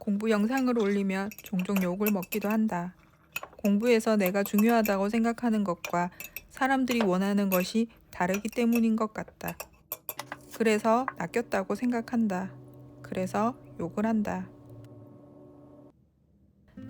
공부 영상을 올리면 종종 욕을 먹기도 한다. 공부에서 내가 중요하다고 생각하는 것과 사람들이 원하는 것이 다르기 때문인 것 같다. 그래서 낚였다고 생각한다. 그래서 욕을 한다.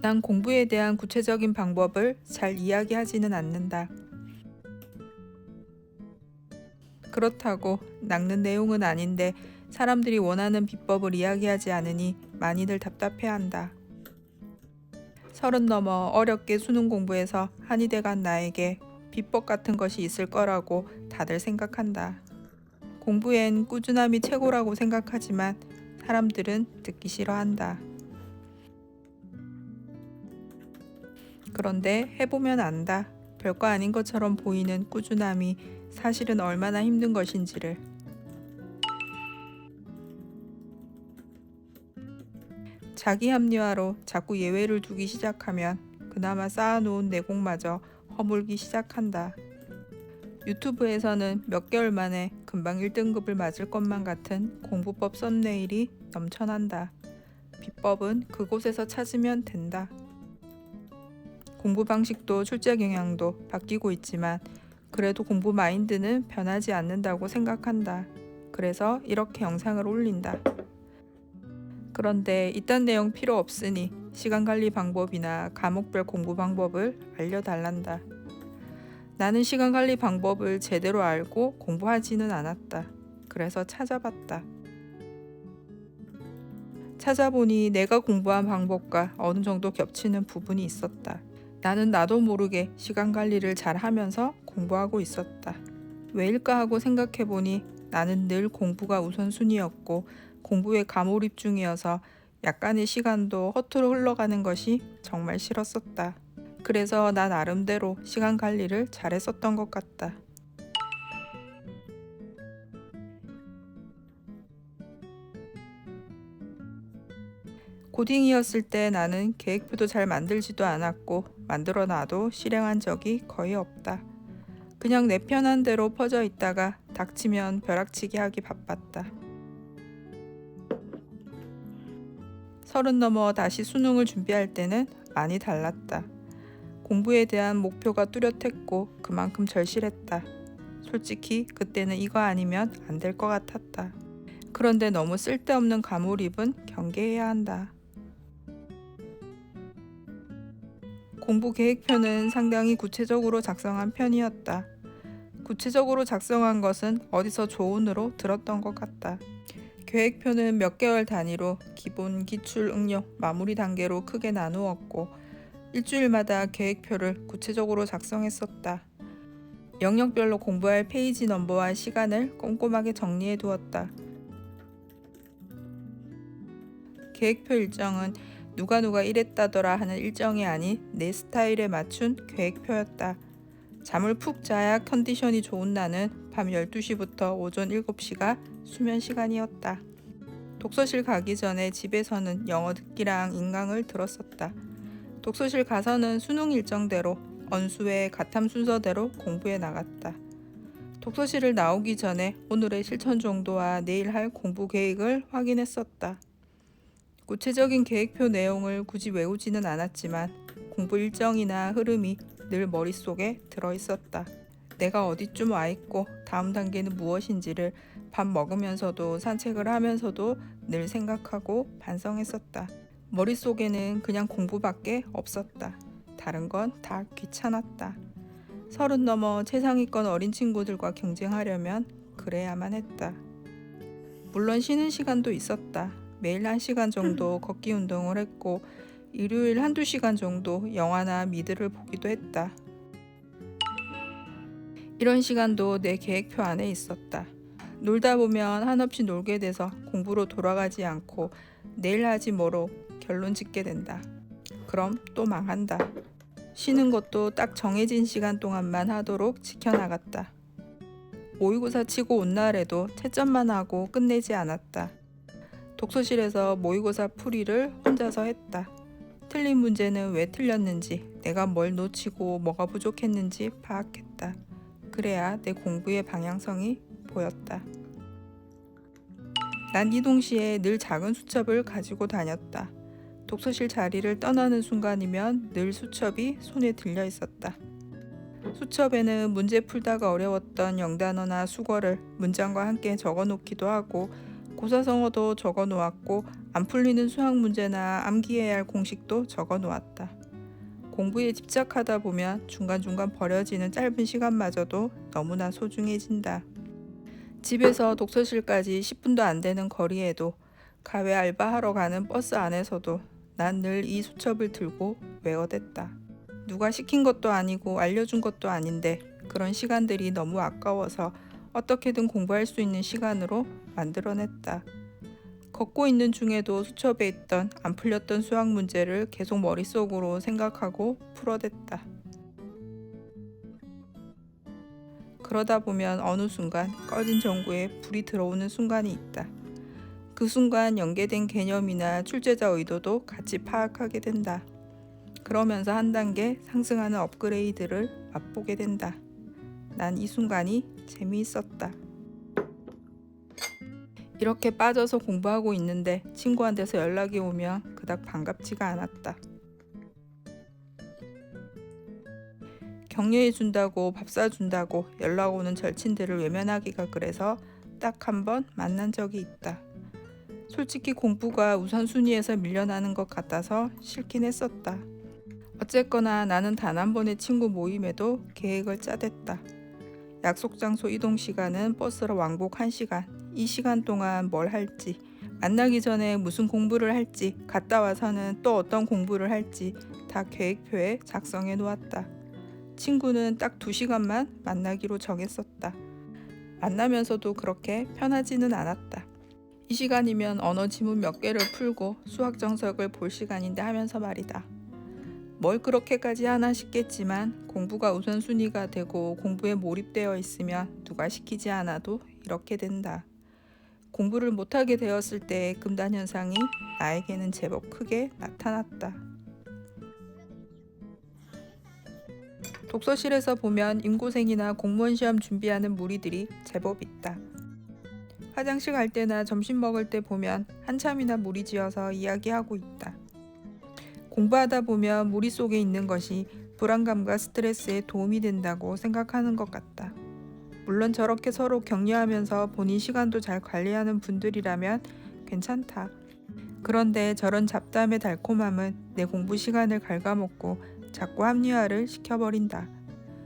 난 공부에 대한 구체적인 방법을 잘 이야기하지는 않는다. 그렇다고 낚는 내용은 아닌데 사람들이 원하는 비법을 이야기하지 않으니 많이들 답답해한다. 30 넘어 어렵게 수능 공부해서 한이 돼간 나에게 비법 같은 것이 있을 거라고 다들 생각한다. 공부엔 꾸준함이 최고라고 생각하지만 사람들은 듣기 싫어한다. 그런데 해보면 안다. 별거 아닌 것처럼 보이는 꾸준함이 사실은 얼마나 힘든 것인지를. 자기 합리화로 자꾸 예외를 두기 시작하면 그나마 쌓아놓은 내공마저 허물기 시작한다. 유튜브에서는 몇 개월 만에 금방 1등급을 맞을 것만 같은 공부법 썸네일이 넘쳐난다. 비법은 그곳에서 찾으면 된다. 공부 방식도 출제 경향도 바뀌고 있지만 그래도 공부 마인드는 변하지 않는다고 생각한다. 그래서 이렇게 영상을 올린다. 그런데 이딴 내용 필요 없으니 시간 관리 방법이나 과목별 공부 방법을 알려달란다. 나는 시간 관리 방법을 제대로 알고 공부하지는 않았다. 그래서 찾아봤다. 찾아보니 내가 공부한 방법과 어느 정도 겹치는 부분이 있었다. 나는 나도 모르게 시간 관리를 잘 하면서 공부하고 있었다. 왜일까 하고 생각해보니 나는 늘 공부가 우선순위였고 공부에 가몰입 중이어서 약간의 시간도 허투루 흘러가는 것이 정말 싫었었다. 그래서 나 나름대로 시간 관리를 잘했었던 것 같다. 고딩이었을 때 나는 계획표도 잘 만들지도 않았고 만들어 놔도 실행한 적이 거의 없다. 그냥 내 편한 대로 퍼져 있다가 닥치면 벼락치기 하기 바빴다. 30 넘어 다시 수능을 준비할 때는 많이 달랐다. 공부에 대한 목표가 뚜렷했고 그만큼 절실했다. 솔직히 그때는 이거 아니면 안 될 것 같았다. 그런데 너무 쓸데없는 가몰입은 경계해야 한다. 공부 계획표는 상당히 구체적으로 작성한 편이었다. 구체적으로 작성한 것은 어디서 조언으로 들었던 것 같다. 계획표는 몇 개월 단위로 기본, 기출, 응용, 마무리 단계로 크게 나누었고 일주일마다 계획표를 구체적으로 작성했었다. 영역별로 공부할 페이지 넘버와 시간을 꼼꼼하게 정리해 두었다. 계획표 일정은 누가 이랬다더라 하는 일정이 아닌 내 스타일에 맞춘 계획표였다. 잠을 푹 자야 컨디션이 좋은 나는 밤 12시부터 오전 7시가 수면 시간이었다. 독서실 가기 전에 집에서는 영어 듣기랑 인강을 들었었다. 독서실 가서는 수능 일정대로 언수회 가탐 순서대로 공부해 나갔다. 독서실을 나오기 전에 오늘의 실천 정도와 내일 할 공부 계획을 확인했었다. 구체적인 계획표 내용을 굳이 외우지는 않았지만 공부 일정이나 흐름이 늘 머릿속에 들어있었다. 내가 어디쯤 와 있고 다음 단계는 무엇인지를 밥 먹으면서도 산책을 하면서도 늘 생각하고 반성했었다. 머릿속에는 그냥 공부밖에 없었다. 다른 건 다 귀찮았다. 30 넘어 최상위권 어린 친구들과 경쟁하려면 그래야만 했다. 물론 쉬는 시간도 있었다. 매일 1시간 정도 걷기 운동을 했고 일요일 1~2시간 정도 영화나 미드를 보기도 했다. 이런 시간도 내 계획표 안에 있었다. 놀다 보면 한없이 놀게 돼서 공부로 돌아가지 않고 내일 하지 뭐로 결론 짓게 된다. 그럼 또 망한다. 쉬는 것도 딱 정해진 시간 동안만 하도록 지켜나갔다. 모의고사 치고 온 날에도 채점만 하고 끝내지 않았다. 독서실에서 모의고사 풀이를 혼자서 했다. 틀린 문제는 왜 틀렸는지, 내가 뭘 놓치고 뭐가 부족했는지 파악했다. 그래야 내 공부의 방향성이 보였다. 난 이 동시에 늘 작은 수첩을 가지고 다녔다. 독서실 자리를 떠나는 순간이면 늘 수첩이 손에 들려 있었다. 수첩에는 문제 풀다가 어려웠던 영단어나 수거를 문장과 함께 적어 놓기도 하고 고사성어도 적어 놓았고 안 풀리는 수학 문제나 암기해야 할 공식도 적어 놓았다. 공부에 집착하다 보면 중간중간 버려지는 짧은 시간마저도 너무나 소중해진다. 집에서 독서실까지 10분도 안 되는 거리에도 가외 알바하러 가는 버스 안에서도 난 늘 이 수첩을 들고 외워댔다. 누가 시킨 것도 아니고 알려준 것도 아닌데 그런 시간들이 너무 아까워서 어떻게든 공부할 수 있는 시간으로 만들어냈다. 걷고 있는 중에도 수첩에 있던 안 풀렸던 수학 문제를 계속 머릿속으로 생각하고 풀어댔다. 그러다 보면 어느 순간 꺼진 전구에 불이 들어오는 순간이 있다. 그 순간 연계된 개념이나 출제자 의도도 같이 파악하게 된다. 그러면서 한 단계 상승하는 업그레이드를 맛보게 된다. 난 이 순간이 재미있었다. 이렇게 빠져서 공부하고 있는데 친구한테서 연락이 오면 그닥 반갑지가 않았다. 격려해준다고 밥 사준다고 연락 오는 절친들을 외면하기가 그래서 딱 한 번 만난 적이 있다. 솔직히 공부가 우선순위에서 밀려나는 것 같아서 싫긴 했었다. 어쨌거나 나는 단 한 번의 친구 모임에도 계획을 짜댔다. 약속 장소 이동 시간은 버스로 왕복 1시간. 이 시간 동안 뭘 할지, 만나기 전에 무슨 공부를 할지, 갔다 와서는 또 어떤 공부를 할지 다 계획표에 작성해 놓았다. 친구는 딱 2시간만 만나기로 정했었다. 만나면서도 그렇게 편하지는 않았다. 이 시간이면 언어 지문 몇 개를 풀고 수학 정석을 볼 시간인데 하면서 말이다. 뭘 그렇게까지 하나 싶겠지만 공부가 우선순위가 되고 공부에 몰입되어 있으면 누가 시키지 않아도 이렇게 된다. 공부를 못하게 되었을 때의 금단 현상이 나에게는 제법 크게 나타났다. 독서실에서 보면 임고생이나 공무원 시험 준비하는 무리들이 제법 있다. 화장실 갈 때나 점심 먹을 때 보면 한참이나 무리지어서 이야기하고 있다. 공부하다 보면 무리 속에 있는 것이 불안감과 스트레스에 도움이 된다고 생각하는 것 같다. 물론 저렇게 서로 격려하면서 본인 시간도 잘 관리하는 분들이라면 괜찮다. 그런데 저런 잡담의 달콤함은 내 공부 시간을 갉아먹고 자꾸 합리화를 시켜버린다.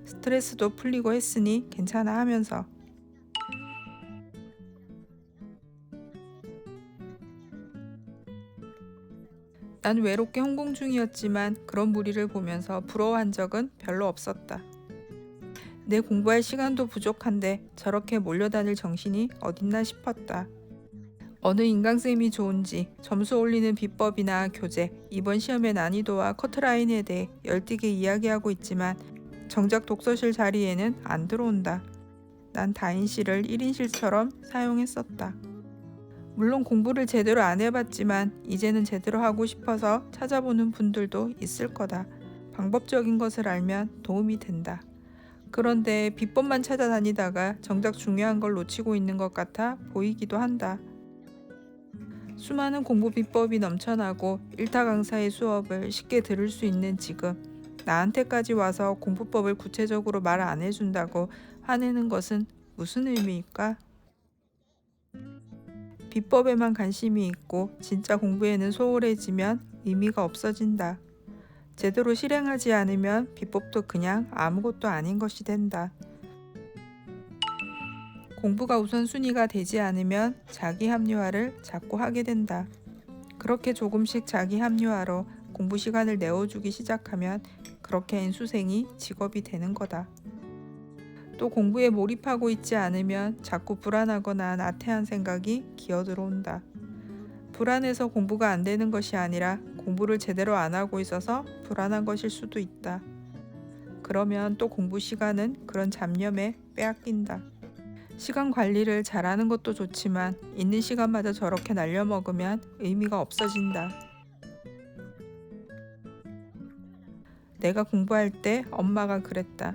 스트레스도 풀리고 했으니 괜찮아 하면서. 난 외롭게 혼공 중이었지만 그런 무리를 보면서 부러워한 적은 별로 없었다. 내 공부할 시간도 부족한데 저렇게 몰려다닐 정신이 어딨나 싶었다. 어느 인강쌤이 좋은지 점수 올리는 비법이나 교재, 이번 시험의 난이도와 커트라인에 대해 열띠게 이야기하고 있지만 정작 독서실 자리에는 안 들어온다. 난 다인실을 1인실처럼 사용했었다. 물론 공부를 제대로 안 해봤지만 이제는 제대로 하고 싶어서 찾아보는 분들도 있을 거다. 방법적인 것을 알면 도움이 된다. 그런데 비법만 찾아다니다가 정작 중요한 걸 놓치고 있는 것 같아 보이기도 한다. 수많은 공부 비법이 넘쳐나고 일타 강사의 수업을 쉽게 들을 수 있는 지금 나한테까지 와서 공부법을 구체적으로 말 안 해준다고 화내는 것은 무슨 의미일까? 비법에만 관심이 있고 진짜 공부에는 소홀해지면 의미가 없어진다. 제대로 실행하지 않으면 비법도 그냥 아무것도 아닌 것이 된다. 공부가 우선순위가 되지 않으면 자기 합리화를 자꾸 하게 된다. 그렇게 조금씩 자기 합리화로 공부 시간을 내어주기 시작하면 그렇게 인수생이 직업이 되는 거다. 또 공부에 몰입하고 있지 않으면 자꾸 불안하거나 나태한 생각이 기어들어온다. 불안해서 공부가 안 되는 것이 아니라 공부를 제대로 안 하고 있어서 불안한 것일 수도 있다. 그러면 또 공부 시간은 그런 잡념에 빼앗긴다. 시간 관리를 잘하는 것도 좋지만 있는 시간마다 저렇게 날려먹으면 의미가 없어진다. 내가 공부할 때 엄마가 그랬다.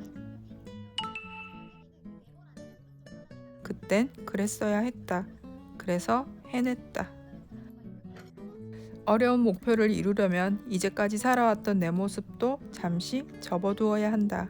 그땐 그랬어야 했다. 그래서 해냈다. 어려운 목표를 이루려면 이제까지 살아왔던 내 모습도 잠시 접어두어야 한다.